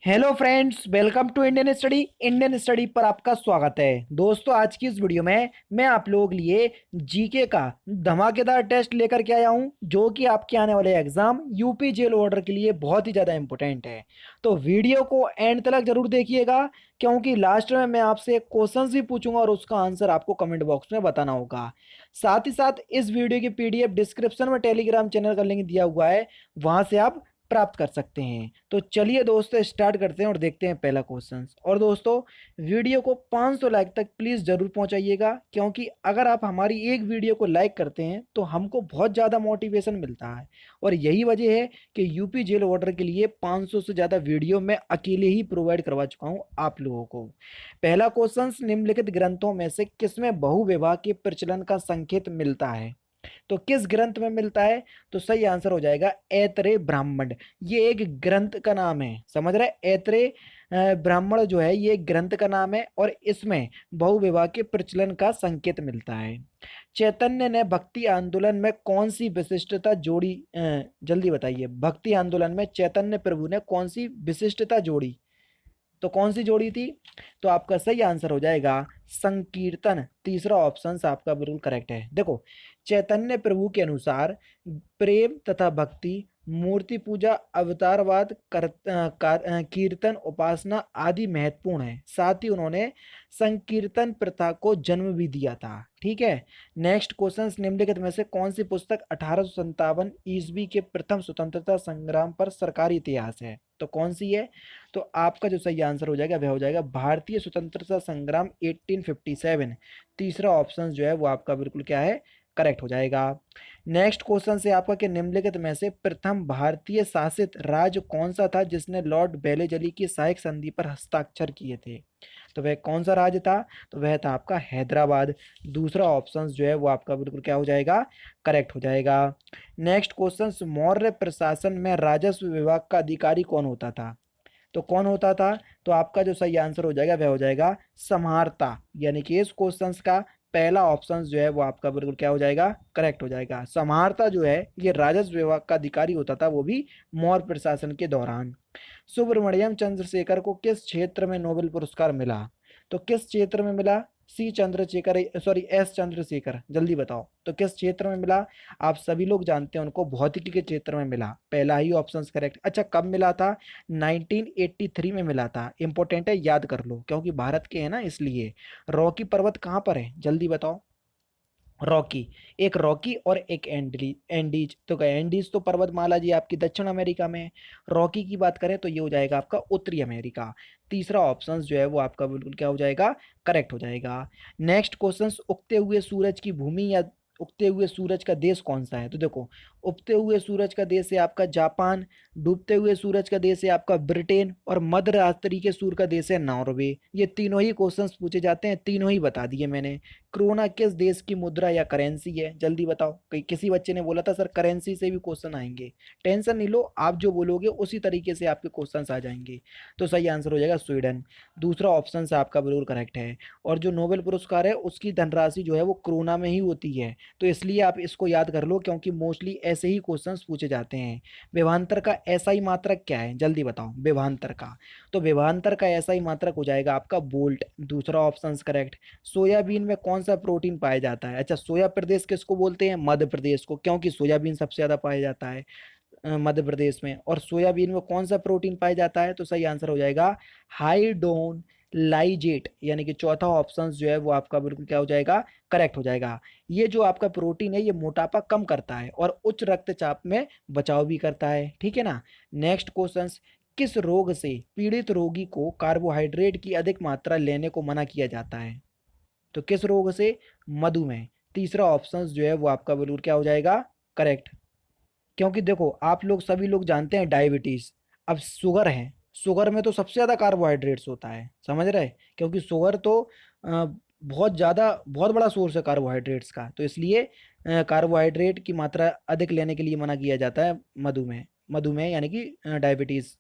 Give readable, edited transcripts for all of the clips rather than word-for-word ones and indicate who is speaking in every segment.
Speaker 1: Hello friends, welcome to Indian study पर आपका स्वागत है। दोस्तों, आज की इस वीडियो में मैं आप लोगों के लिए जीके का धमाकेदार टेस्ट लेकर के आया हूं, जो कि आपके आने वाले एग्जाम यूपी जेल ऑर्डर के लिए बहुत ही ज़्यादा इंपॉर्टेंट है। तो वीडियो को एंड तक जरूर देखिएगा, क्योंकि लास्ट में मैं आपसे क्वेश्चंस भी पूछूंगा और उसका आंसर आपको कमेंट बॉक्स में बताना होगा। साथ ही साथ इस वीडियो की पीडीएफ डिस्क्रिप्शन में टेलीग्राम चैनल का लिंक दिया हुआ है, वहां से आप प्राप्त कर सकते हैं। तो चलिए दोस्तों, स्टार्ट करते हैं और देखते हैं पहला क्वेश्चन। और दोस्तों, वीडियो को 500 लाइक तक प्लीज़ ज़रूर पहुंचाइएगा, क्योंकि अगर आप हमारी एक वीडियो को लाइक करते हैं तो हमको बहुत ज़्यादा मोटिवेशन मिलता है। और यही वजह है कि यूपी जेल ऑर्डर के लिए 500 से ज़्यादा वीडियो मैं अकेले ही प्रोवाइड करवा चुका हूँ आप लोगों को। पहला क्वेश्चन, निम्नलिखित ग्रंथों में से किसमें बहुविवाह के प्रचलन का संकेत मिलता है? तो किस ग्रंथ में मिलता है? तो सही आंसर हो जाएगा ऐतरेय ब्राह्मण। ये एक ग्रंथ का नाम है, समझ रहे? ऐतरेय ब्राह्मण जो है ये एक ग्रंथ का नाम है, और इसमें बहुविवाह के प्रचलन का संकेत मिलता है। चैतन्य ने भक्ति आंदोलन में कौन सी विशिष्टता जोड़ी? जल्दी बताइए, भक्ति आंदोलन में चैतन्य प्रभु ने कौन सी विशिष्टता जोड़ी? तो कौन सी जोड़ी थी? तो आपका सही आंसर हो जाएगा संकीर्तन। तीसरा ऑप्शन आपका बिल्कुल करेक्ट है। देखो, चैतन्य प्रभु के अनुसार प्रेम तथा भक्ति, मूर्ति पूजा, अवतारवाद, कीर्तन, उपासना आदि महत्वपूर्ण है। साथ ही उन्होंने संकीर्तन प्रथा को जन्म भी दिया था। ठीक है। नेक्स्ट क्वेश्चन, निम्नलिखित में से कौन सी पुस्तक 1857 ईस्वी के प्रथम स्वतंत्रता संग्राम पर सरकारी इतिहास है? तो कौन सी है? तो आपका जो सही आंसर हो जाएगा वह हो जाएगा भारतीय स्वतंत्रता संग्राम 1857। तीसरा ऑप्शन जो है वो आपका बिल्कुल क्या है, करेक्ट हो जाएगा। नेक्स्ट क्वेश्चन से आपका कि निम्नलिखित में से प्रथम भारतीय शासित राज्य कौन सा था जिसने लॉर्ड बेलेजली की सहायक संधि पर हस्ताक्षर किए थे? तो वह कौन सा राज्य था? तो वह था आपका हैदराबाद। दूसरा ऑप्शन जो है वो आपका बिल्कुल क्या हो जाएगा, करेक्ट हो जाएगा। नेक्स्ट क्वेश्चन, मौर्य प्रशासन में राजस्व विभाग का अधिकारी कौन होता था? तो कौन होता था? तो आपका जो सही आंसर हो जाएगा वह हो जाएगा समहारता। यानी कि इस क्वेश्चन का पहला ऑप्शन जो है वो आपका बिल्कुल क्या हो जाएगा, करेक्ट हो जाएगा। समहारता जो है ये राजस्व विभाग का अधिकारी होता था, वो भी मौर्य प्रशासन के दौरान। सुब्रमण्यम चंद्रशेखर को किस क्षेत्र में नोबेल पुरस्कार मिला? तो किस क्षेत्र में मिला? सी चंद्रशेखर, सॉरी एस चंद्रशेखर, जल्दी बताओ तो किस क्षेत्र में मिला? आप सभी लोग जानते हैं उनको, भौतिकी के क्षेत्र में मिला। पहला ही ऑप्शन करेक्ट। अच्छा, कब मिला था? 1983 में मिला था। इंपॉर्टेंट है, याद कर लो, क्योंकि भारत के है ना इसलिए। रॉकी पर्वत कहाँ पर है, जल्दी बताओ। रॉकी, एक रॉकी और एक एंडीज। तो क्या एंडीज तो पर्वतमाला जी आपकी दक्षिण अमेरिका में है। रॉकी की बात करें तो ये हो जाएगा आपका उत्तरी अमेरिका। तीसरा ऑप्शन जो है वो आपका बिल्कुल क्या हो जाएगा, करेक्ट हो जाएगा। नेक्स्ट क्वेश्चन, उगते हुए सूरज की भूमि या उगते हुए सूरज का देश कौन सा है? तो देखो, उगते हुए सूरज का देश है आपका जापान, डूबते हुए सूरज का देश है आपका ब्रिटेन, और मध्य रात्रि के सूर्य का देश है नॉर्वे। ये तीनों ही क्वेश्चंस पूछे जाते हैं, तीनों ही बता दिए मैंने। क्रोना किस देश की मुद्रा या करेंसी है? जल्दी बताओ। कहीं किसी बच्चे ने बोला था सर करेंसी से भी क्वेश्चन आएंगे। टेंशन नहीं लो, आप जो बोलोगे उसी तरीके से आपके क्वेश्चंस आ जाएंगे। तो सही आंसर हो जाएगा स्वीडन। दूसरा ऑप्शन से आपका बिल्कुल करेक्ट है। और जो नोबेल पुरस्कार है उसकी धनराशि जो है वो क्रोना में ही होती है, तो इसलिए आप इसको याद कर लो, क्योंकि मोस्टली ऐसे ही क्वेश्चंस पूछे जाते हैं। विभवांतर का ऐसा मात्रक क्या है? जल्दी बताओ विभवांतर का। तो विभवांतर का ऐसा मात्रक हो जाएगा आपका वोल्ट। दूसरा ऑप्शन करेक्ट। सोयाबीन में कौन सा प्रोटीन पाया जाता है? अच्छा, सोया प्रदेश किसको बोलते हैं? मध्य प्रदेश को, क्योंकि सोयाबीन सबसे ज्यादा पाया जाता है मध्य प्रदेश में। और सोयाबीन में कौन सा प्रोटीन पाया जाता है? तो सही आंसर हो जाएगा हाइडोन लाइजेट। यानी कि चौथा ऑप्शन जो है वो आपका बिल्कुल क्या हो जाएगा, करेक्ट हो जाएगा। ये जो आपका प्रोटीन है ये मोटापा कम करता है और उच्च रक्तचाप में बचाव भी करता है। ठीक है ना। नेक्स्ट क्वेश्चन, किस रोग से पीड़ित रोगी को कार्बोहाइड्रेट की अधिक मात्रा लेने को मना किया जाता है? तो किस रोग से? मधुमेह। तीसरा ऑप्शन जो है वो आपका बिल्कुल क्या हो जाएगा, करेक्ट। क्योंकि देखो, आप लोग सभी लोग जानते हैं डायबिटीज, अब शुगर है, शुगर में तो सबसे ज़्यादा कार्बोहाइड्रेट्स होता है, समझ रहे? क्योंकि शुगर तो बहुत ज़्यादा, बहुत बड़ा सोर्स है कार्बोहाइड्रेट्स का, तो इसलिए कार्बोहाइड्रेट की मात्रा अधिक लेने के लिए मना किया जाता है मधुमेह। मधुमेह यानी कि डायबिटीज़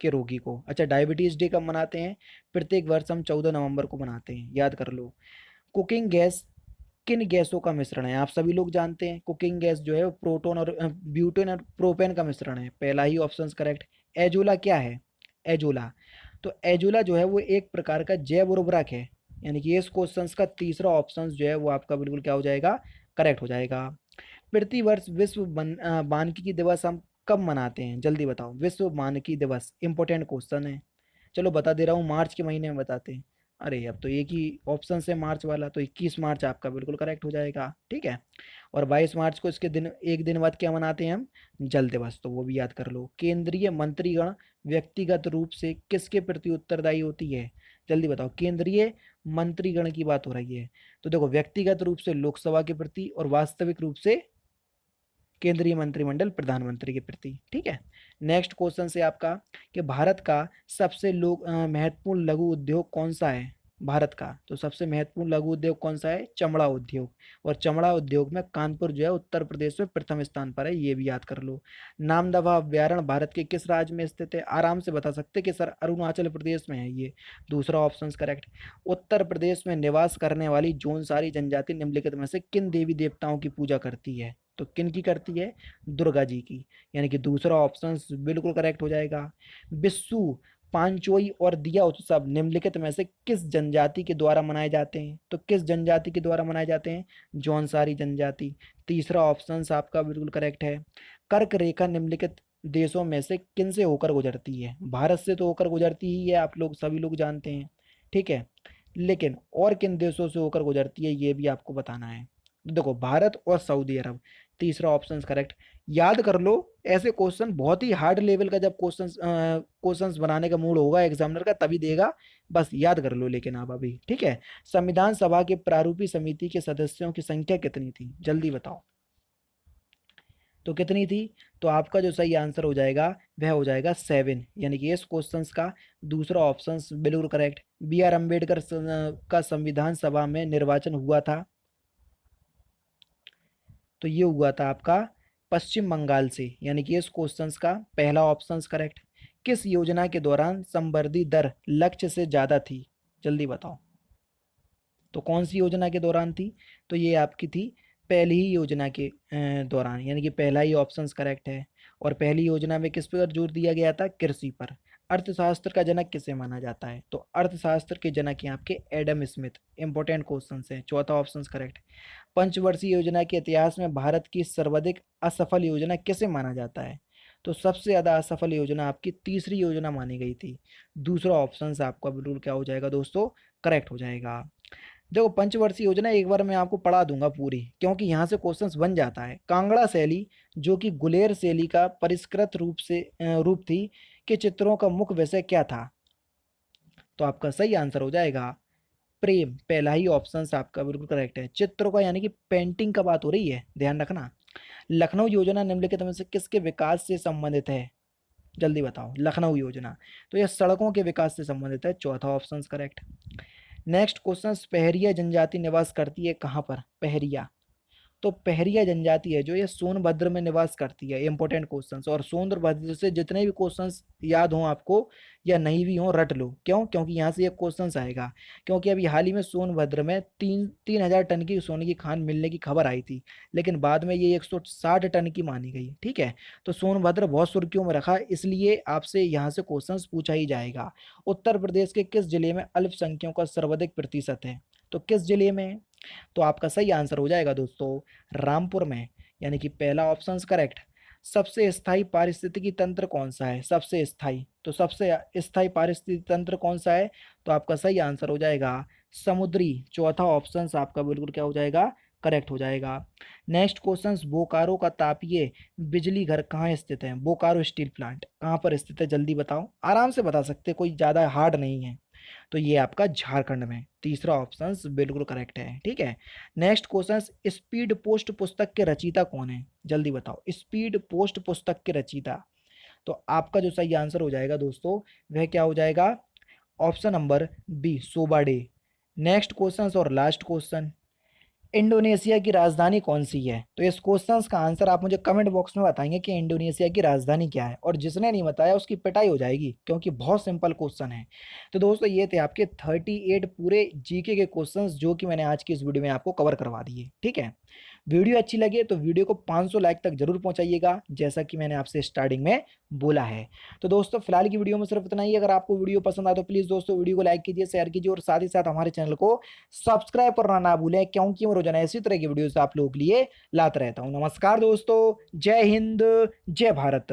Speaker 1: के रोगी को। अच्छा, डायबिटीज़ डे कब मनाते हैं? प्रत्येक वर्ष हम 14 नवंबर को मनाते हैं, याद कर लो। कुकिंग गैस किन गैसों का मिश्रण है? आप सभी लोग जानते हैं कुकिंग गैस जो है वो प्रोटोन और ब्यूटेन और प्रोपेन का मिश्रण है। पहला ही ऑप्शन करेक्ट। एजोला क्या है? एजोला। तो एजोला जो है वो एक प्रकार का जैव उर्वरक है, यानी कि इस क्वेश्चन का तीसरा ऑप्शन जो है वो आपका बिल्कुल क्या हो जाएगा, करेक्ट हो जाएगा। प्रतिवर्ष विश्व मानकी दिवस हम कब मनाते हैं, जल्दी बताओ। विश्व मानकी दिवस इंपॉर्टेंट क्वेश्चन है। चलो बता दे रहा हूँ, मार्च के महीने में बताते हैं। अरे अब तो एक ही ऑप्शन से मार्च वाला, तो 21 मार्च आपका बिल्कुल करेक्ट हो जाएगा, ठीक है। और 22 मार्च को इसके दिन एक दिन बाद क्या मनाते हैं हम, जल दिवस, तो वो भी याद कर लो। केंद्रीय मंत्रीगण व्यक्तिगत रूप से किसके प्रति उत्तरदायी होती है, जल्दी बताओ। केंद्रीय मंत्रीगण की बात हो रही है, तो देखो व्यक्तिगत रूप से लोकसभा के प्रति और वास्तविक रूप से केंद्रीय मंत्रिमंडल प्रधानमंत्री के प्रति, ठीक है। नेक्स्ट क्वेश्चन से आपका कि भारत का सबसे महत्वपूर्ण लघु उद्योग कौन सा है, भारत का तो सबसे महत्वपूर्ण लघु उद्योग कौन सा है, चमड़ा उद्योग। और चमड़ा उद्योग में कानपुर जो है उत्तर प्रदेश में प्रथम स्थान पर है, ये भी याद कर लो। नामदफा अभ्यारण्य भारत के किस राज्य में स्थित है, आराम से बता सकते कि सर अरुणाचल प्रदेश में है, ये दूसरा ऑप्शन करेक्ट। उत्तर प्रदेश में निवास करने वाली जौनसारी जनजाति निम्नलिखित में से किन देवी देवताओं की पूजा करती है, तो किन की करती है, दुर्गा जी की, यानी कि दूसरा ऑप्शन बिल्कुल करेक्ट हो जाएगा। बिस्सू, पांचोई और दिया उत्सव निम्नलिखित में से किस जनजाति के द्वारा मनाए जाते हैं, तो किस जनजाति के द्वारा मनाए जाते हैं, जौनसारी जनजाति। तीसरा ऑप्शन आपका बिल्कुल करेक्ट है। कर्क रेखा निम्नलिखित देशों में से किन से होकर गुजरती है, भारत से तो होकर गुजरती ही है, आप लोग सभी लोग जानते हैं, ठीक है। लेकिन और किन देशों से होकर गुजरती है ये भी आपको बताना है। देखो भारत और सऊदी अरब, तीसरा ऑप्शन करेक्ट। याद कर लो, ऐसे क्वेश्चन बहुत ही हार्ड लेवल का जब क्वेश्चंस बनाने का मूड होगा एग्जामिनर का तभी देगा, बस याद कर लो। लेकिन आप अभी ठीक है, संविधान सभा के प्रारूपी समिति के सदस्यों की संख्या कितनी थी, जल्दी बताओ। तो कितनी थी, तो आपका जो सही आंसर हो जाएगा वह हो जाएगा 7, यानी कि इस क्वेश्चंस का दूसरा ऑप्शन बिल्कुल करेक्ट। बी आर अम्बेडकर का संविधान सभा में निर्वाचन हुआ था, तो ये हुआ था आपका पश्चिम बंगाल से, यानी कि इस क्वेश्चंस का पहला ऑप्शन करेक्ट। किस योजना के दौरान संवर्धी दर लक्ष्य से ज्यादा थी, जल्दी बताओ। तो कौन सी योजना के दौरान थी, तो ये आपकी थी पहली ही योजना के दौरान, यानी कि पहला ही ऑप्शन करेक्ट है। और पहली योजना में किस पर जोर दिया गया था, कृषि पर। अर्थशास्त्र का जनक किसे माना जाता है, तो अर्थशास्त्र के जनक हैं आपके एडम स्मिथ, इंपॉर्टेंट क्वेश्चन है, चौथा ऑप्शन करेक्ट। पंचवर्षीय योजना के इतिहास में भारत की सर्वाधिक असफल योजना किसे माना जाता है, तो सबसे ज्यादा असफल योजना आपकी तीसरी योजना मानी गई थी, दूसरा ऑप्शन आपका बिल्कुल क्या हो जाएगा दोस्तों, करेक्ट हो जाएगा। देखो पंचवर्षीय योजना एक बार मैं आपको पढ़ा दूंगा पूरी, क्योंकि यहाँ से क्वेश्चंस बन जाता है। कांगड़ा शैली जो कि गुलेर शैली का परिष्कृत रूप थी, के चित्रों का मुख्य विषय क्या था, तो आपका सही आंसर हो जाएगा प्रेम, पहला ही ऑप्शन आपका बिल्कुल करेक्ट है। चित्र का यानी कि पेंटिंग का बात हो रही है, ध्यान रखना। लखनऊ योजना निम्नलिखित में से किसके विकास से संबंधित है, जल्दी बताओ। लखनऊ योजना, तो यह सड़कों के विकास से संबंधित है, चौथा ऑप्शन करेक्ट। नेक्स्ट क्वेश्चन, पहरिया जनजाति निवास करती है कहाँ पर, पहरिया, तो पहरिया जनजाति है जो ये सोनभद्र में निवास करती है, इंपॉर्टेंट क्वेश्चंस। और सोनभद्र से जितने भी क्वेश्चंस याद हों आपको या नहीं भी हों रट लो, क्यों, क्योंकि यहाँ से एक क्वेश्चंस आएगा। क्योंकि अभी हाल ही में सोनभद्र में 3,000 टन की सोने की खान मिलने की खबर आई थी, लेकिन बाद में ये 160 टन की मानी गई, ठीक है। तो सोनभद्र बहुत सुर्खियों में रखा, इसलिए आपसे यहाँ से क्वेश्चन पूछा ही जाएगा। उत्तर प्रदेश के किस जिले में अल्पसंख्यकों का सर्वाधिक प्रतिशत है, तो किस जिले में, तो आपका सही आंसर हो जाएगा दोस्तों रामपुर में, यानी कि पहला ऑप्शन करेक्ट। सबसे स्थायी पारिस्थितिकी तंत्र कौन सा है, सबसे स्थायी, तो सबसे स्थायी पारिस्थितिकी तंत्र कौन सा है, तो आपका सही आंसर हो जाएगा समुद्री, चौथा ऑप्शन आपका बिल्कुल क्या हो जाएगा, करेक्ट हो जाएगा। नेक्स्ट क्वेश्चन, बोकारो का तापीय बिजली घर कहाँ स्थित है, बोकारो स्टील प्लांट कहाँ पर स्थित है, जल्दी बताओ। आराम से बता सकते, कोई ज्यादा हार्ड नहीं है। तो ये आपका झारखंड में, तीसरा ऑप्शन बिल्कुल करेक्ट है, ठीक है। नेक्स्ट क्वेश्चन, स्पीड पोस्ट पुस्तक के रचयिता कौन है, जल्दी बताओ। स्पीड पोस्ट पुस्तक के रचयिता, तो आपका जो सही आंसर हो जाएगा दोस्तों वह क्या हो जाएगा, ऑप्शन नंबर बी, सोबाडे। नेक्स्ट क्वेश्चन और लास्ट क्वेश्चन, इंडोनेशिया की राजधानी कौन सी है, तो इस क्वेश्चन का आंसर आप मुझे कमेंट बॉक्स में बताएंगे कि इंडोनेशिया की राजधानी क्या है, और जिसने नहीं बताया उसकी पिटाई हो जाएगी, क्योंकि बहुत सिंपल क्वेश्चन है। तो दोस्तों ये थे आपके 38 पूरे जीके के क्वेश्चंस जो कि मैंने आज की इस वीडियो में आपको कवर करवा दिए, ठीक है। वीडियो अच्छी लगे तो वीडियो को 500 लाइक तक जरूर पहुंचाइएगा, जैसा कि मैंने आपसे स्टार्टिंग में बोला है। तो दोस्तों फिलहाल की वीडियो में सिर्फ इतना ही। अगर आपको वीडियो पसंद आए तो प्लीज़ दोस्तों वीडियो को लाइक कीजिए, शेयर कीजिए और साथ ही साथ हमारे चैनल को सब्सक्राइब करना ना भूलें, क्योंकि मैं रोजाना इसी तरह की वीडियोस आप लोगों के लिए लाता रहता हूँ। नमस्कार दोस्तों, जय हिंद, जय भारत।